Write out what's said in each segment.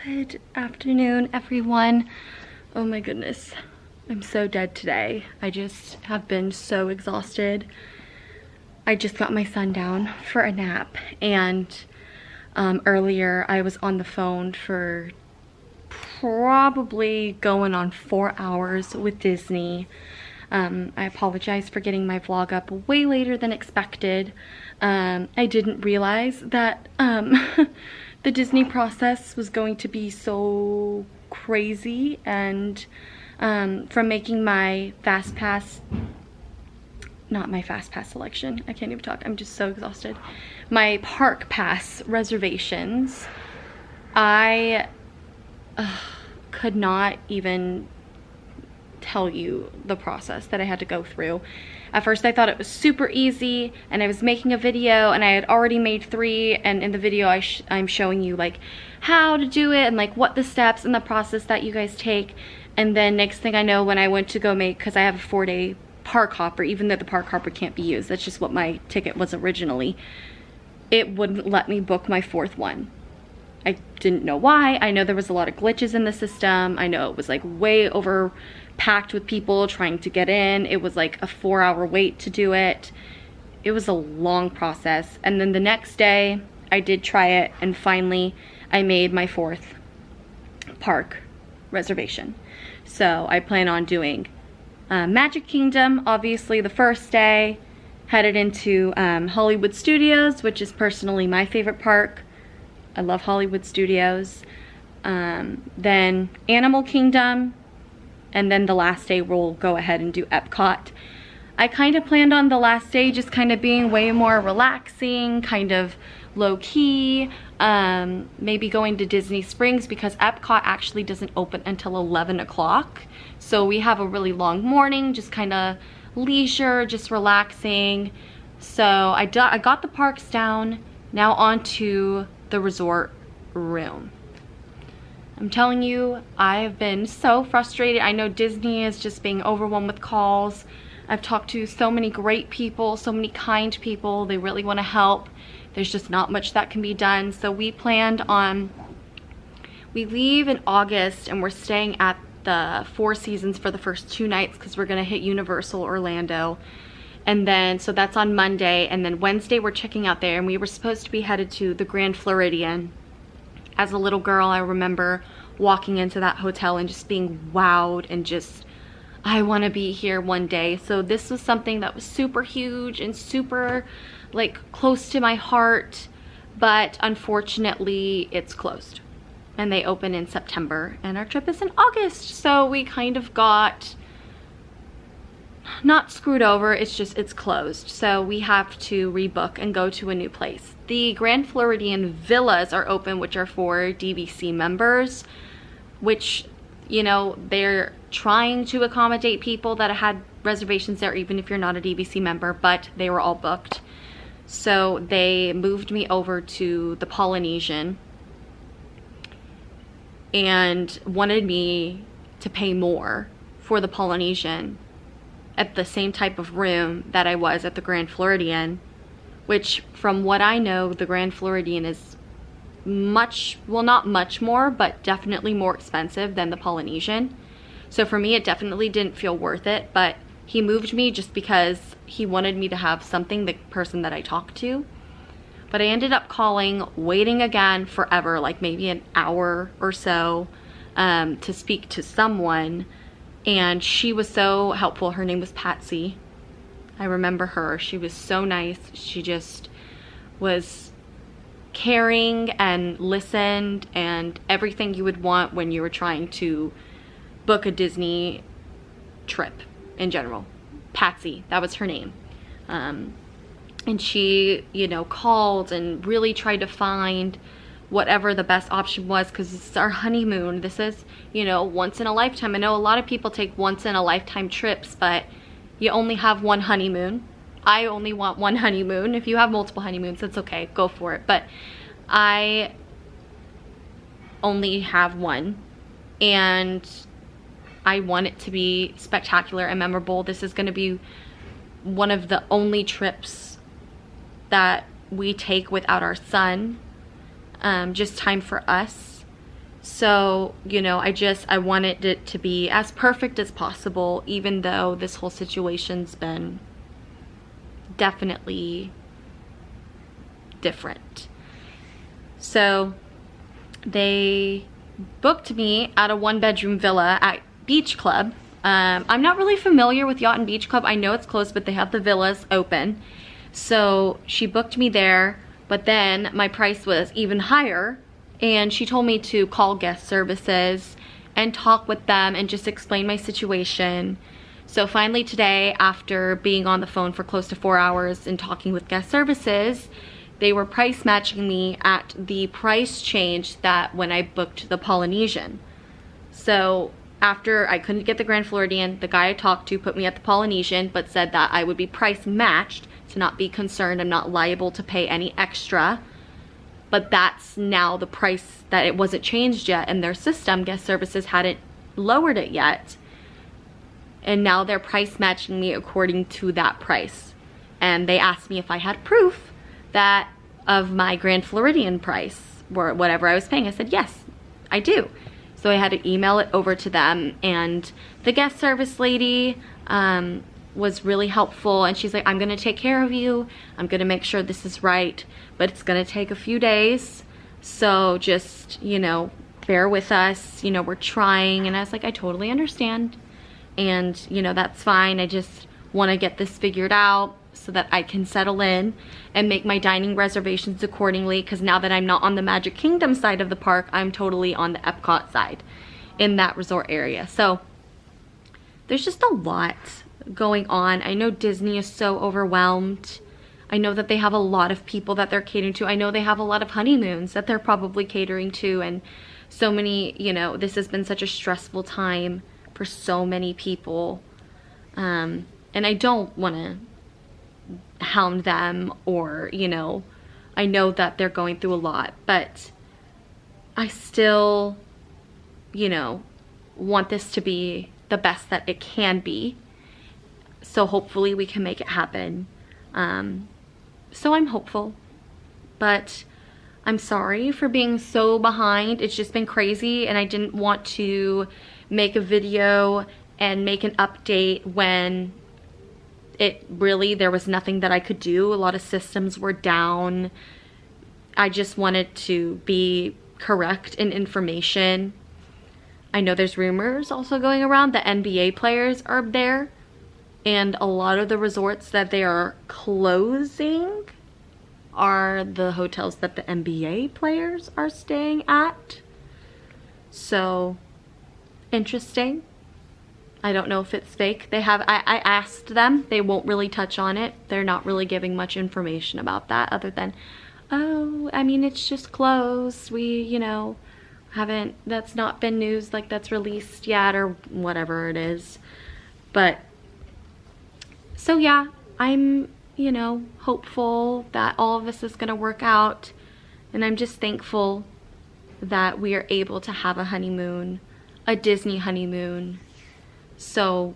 Good afternoon, everyone. Oh my goodness, I'm so dead today. I just have been so exhausted. I just got my son down for a nap, and earlier I was on the phone for probably going on 4 hours with Disney. I apologize for getting my vlog up way later than expected. I didn't realize that the Disney process was going to be so crazy, and from making my fast pass, not my fast pass selection, I can't even talk, I'm just so exhausted, my park pass reservations, I could not even tell you the process that I had to go through. At first I thought it was super easy, and I was making a video and I had already made 3, and in the video I'm showing you like how to do it and like what the steps and the process that you guys take. And then next thing I know, when I went to go make, because I have a 4-day park hopper, even though the park hopper can't be used, that's just what my ticket was originally, it wouldn't let me book my 4th one. I didn't know why. I know there was a lot of glitches in the system. I know it was like way over packed with people trying to get in. It was like a 4-hour wait to do it. It was a long process. And then the next day I did try it, and finally I made my 4th park reservation. So I plan on doing Magic Kingdom, obviously, the first day, headed into Hollywood Studios, which is personally my favorite park. I love Hollywood Studios. Then Animal Kingdom, and then the last day we'll go ahead and do Epcot. I kind of planned on the last day just kind of being way more relaxing, kind of low-key, maybe going to Disney Springs, because Epcot actually doesn't open until 11 o'clock. So we have a really long morning, just kind of leisure, just relaxing. So I got the parks down. Now on to the resort room. I'm telling you, I've been so frustrated. I know Disney is just being overwhelmed with calls. I've talked to so many great people, so many kind people. They really want to help. There's just not much that can be done. So we planned on, we leave in August, and we're staying at the Four Seasons for the first 2 nights because we're going to hit Universal Orlando. And then, so that's on Monday, and then Wednesday we're checking out there, and we were supposed to be headed to the Grand Floridian. As a little girl, I remember walking into that hotel and just being wowed and just, I want to be here one day. So this was something that was super huge and super like close to my heart, but unfortunately it's closed, and they open in September, and our trip is in August. So we kind of got not screwed over, it's just it's closed. So we have to rebook and go to a new place. The Grand Floridian villas are open, which are for DVC members, which, you know, they're trying to accommodate people that had reservations there even if you're not a DVC member, but they were all booked. So they moved me over to the Polynesian and wanted me to pay more for the Polynesian at the same type of room that I was at the Grand Floridian, which from what I know, the Grand Floridian is much, well, not much more, but definitely more expensive than the Polynesian. So for me, it definitely didn't feel worth it, but he moved me just because he wanted me to have something, the person that I talked to. But I ended up calling, waiting again forever, like maybe an hour or so, to speak to someone. And she was so helpful. Her name was Patsy. I remember her. She was so nice. She just was caring and listened, and everything you would want when you were trying to book a Disney trip in general. Patsy, that was her name. And she, you know, called and really tried to find whatever the best option was, because this is our honeymoon. This is, you know, once in a lifetime. I know a lot of people take once in a lifetime trips, but you only have one honeymoon. I only want one honeymoon. If you have multiple honeymoons, that's okay, go for it. But I only have one, and I want it to be spectacular and memorable. This is going to be one of the only trips that we take without our son. Just time for us. So, you know, I wanted it to be as perfect as possible, even though this whole situation's been definitely different. So they booked me at a 1-bedroom villa at Beach Club. I'm not really familiar with Yacht and Beach Club. I know it's closed, but they have the villas open. So she booked me there, but then my price was even higher, and she told me to call guest services and talk with them and just explain my situation. So finally today, after being on the phone for close to 4 hours and talking with guest services, they were price matching me at the price change that when I booked the Polynesian. So after I couldn't get the Grand Floridian, the guy I talked to put me at the Polynesian, but said that I would be price matched, to not be concerned, I'm not liable to pay any extra. But that's now the price, that it wasn't changed yet in their system. Guest services hadn't lowered it yet. And now they're price matching me according to that price. And they asked me if I had proof that of my Grand Floridian price, or whatever I was paying. I said, yes, I do. So I had to email it over to them, and the guest service lady was really helpful, and she's like, I'm gonna take care of you. I'm gonna make sure this is right, but it's gonna take a few days. So just, you know, bear with us. You know, we're trying. And I was like, I totally understand. And, you know, that's fine. I just want to get this figured out so that I can settle in and make my dining reservations accordingly, because now that I'm not on the Magic Kingdom side of the park, I'm totally on the Epcot side in that resort area. So there's just a lot going on. I know Disney is so overwhelmed. I know that they have a lot of people that they're catering to. I know they have a lot of honeymoons that they're probably catering to, and so many, you know, this has been such a stressful time for so many people. And I don't want to hound them, or, you know, I know that they're going through a lot, but I still, you know, want this to be the best that it can be. So hopefully we can make it happen. So I'm hopeful, but I'm sorry for being so behind. It's just been crazy, and I didn't want to make a video and make an update when there was nothing that I could do. A lot of systems were down. I just wanted to be correct in information. I know there's rumors also going around that NBA players are there, and a lot of the resorts that they are closing are the hotels that the NBA players are staying at. So interesting. I don't know if it's fake. They have, I asked them, they won't really touch on it. They're not really giving much information about that, other than, oh, I mean, it's just closed. We, you know, that's not been news like that's released yet, or whatever it is. But so yeah, I'm, you know, hopeful that all of this is gonna work out, and I'm just thankful that we are able to have a honeymoon, a Disney honeymoon. So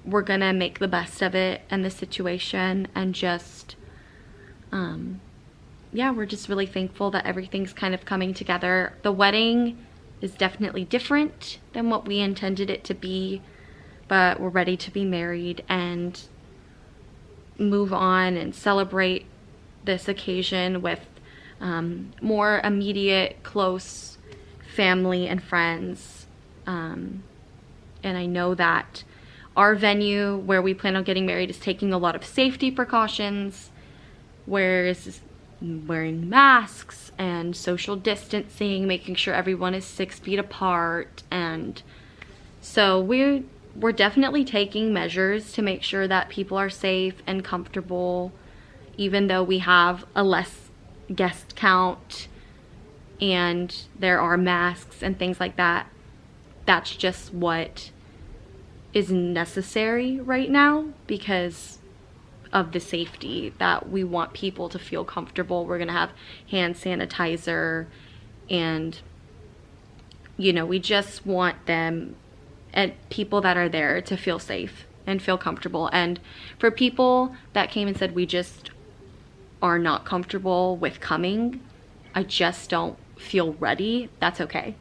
we're gonna make the best of it and the situation, and just yeah, we're just really thankful that everything's kind of coming together. The wedding is definitely different than what we intended it to be, but we're ready to be married and move on and celebrate this occasion with more immediate, close family and friends. And I know that our venue where we plan on getting married is taking a lot of safety precautions, whereas wearing masks and social distancing, making sure everyone is 6 feet apart. And so we're definitely taking measures to make sure that people are safe and comfortable, even though we have a less guest count and there are masks and things like that. That's just what is necessary right now because of the safety, that we want people to feel comfortable. We're gonna have hand sanitizer, and you know, we just want them and people that are there to feel safe and feel comfortable. And for people that came and said we just are not comfortable with coming, I just don't feel ready, that's okay.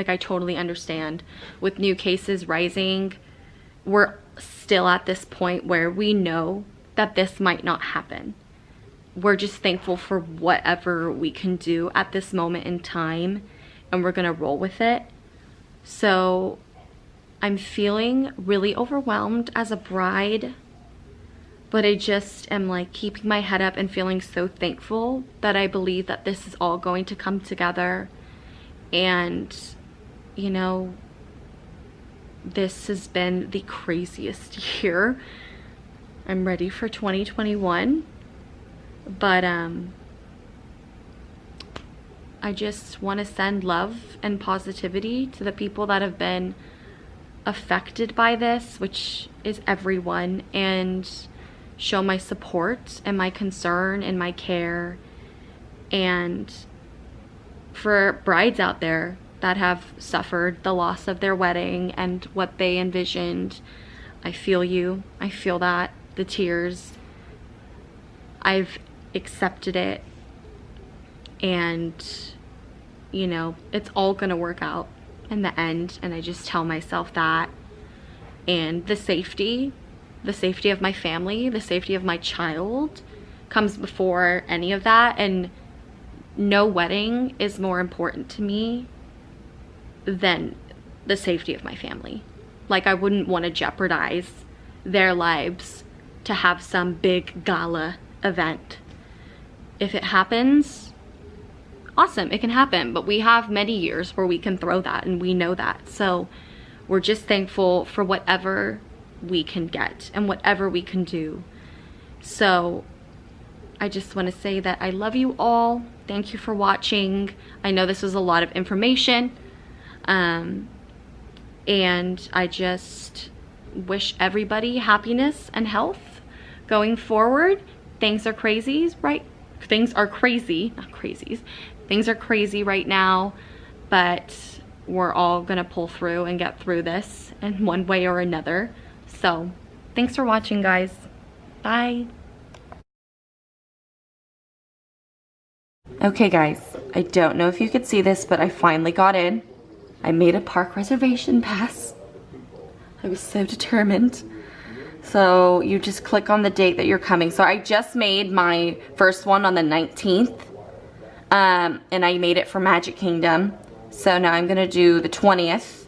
Like, I totally understand. With new cases rising, we're still at this point where we know that this might not happen. We're just thankful for whatever we can do at this moment in time, and we're gonna roll with it. So I'm feeling really overwhelmed as a bride, but I just am like keeping my head up and feeling so thankful that I believe that this is all going to come together. And, you know, this has been the craziest year. I'm ready for 2021, but I just want to send love and positivity to the people that have been affected by this, which is everyone, and show my support and my concern and my care. And for brides out there that have suffered the loss of their wedding and what they envisioned, I feel you. I feel that, the tears. I've accepted it, and you know, it's all gonna work out in the end, and I just tell myself that. And the safety of my family, the safety of my child comes before any of that, and no wedding is more important to me than the safety of my family. Like, I wouldn't want to jeopardize their lives to have some big gala event. If it happens, awesome, it can happen, but we have many years where we can throw that, and we know that. So we're just thankful for whatever we can get and whatever we can do. So I just want to say that I love you all. Thank you for watching. I know this was a lot of information, and I just wish everybody happiness and health going forward. Things are crazy, right? Things are crazy, not crazies. Things are crazy right now, but we're all gonna pull through and get through this in one way or another. So thanks for watching, guys. Bye. Okay guys, I don't know if you could see this, but I finally got in. I made a park reservation pass. I was so determined. So you just click on the date that you're coming. So I just made my first one on the 19th, and I made it for Magic Kingdom. So now I'm gonna do the 20th,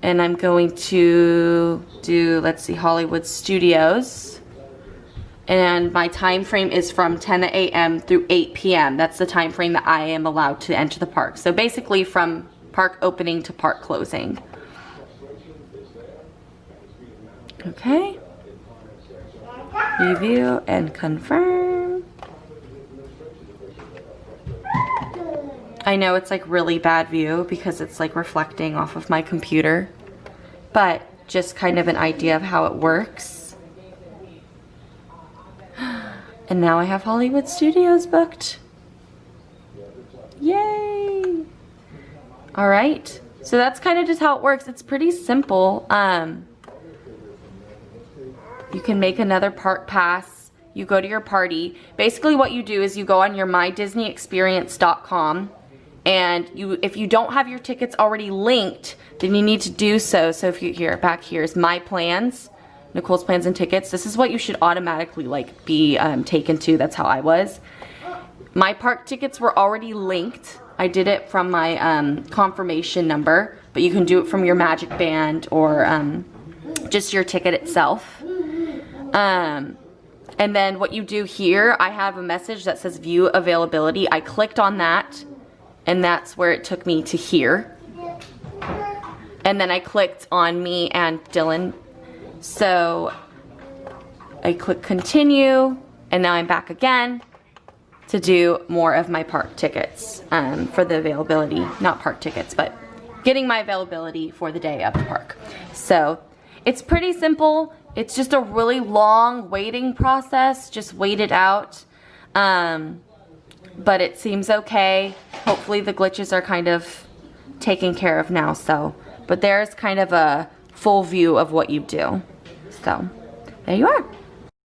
and I'm going to do, let's see, Hollywood Studios. And my time frame is from 10 a.m. through 8 p.m. That's the time frame that I am allowed to enter the park. So basically from park opening to park closing. Okay. Review and confirm. I know it's like really bad view because it's like reflecting off of my computer, but just kind of an idea of how it works. And now I have Hollywood Studios booked. Yay! All right, so that's kind of just how it works. It's pretty simple. You can make another park pass. You go to your party. Basically what you do is you go on your mydisneyexperience.com, and if you don't have your tickets already linked, then you need to do so. So if you back here is my plans, Nicole's plans and tickets. This is what you should automatically like be taken to. That's how I was. My park tickets were already linked. I did it from my confirmation number, but you can do it from your Magic Band or just your ticket itself. And then what you do here, I have a message that says view availability. I clicked on that, and that's where it took me to here. And then I clicked on me and Dylan. So I click continue, and now I'm back again to do more of my park tickets for the availability, not park tickets, but getting my availability for the day of the park. So it's pretty simple. It's just a really long waiting process. Just wait it out. But it seems okay. Hopefully the glitches are kind of taken care of now. So, but there's kind of a full view of what you do. So there you are.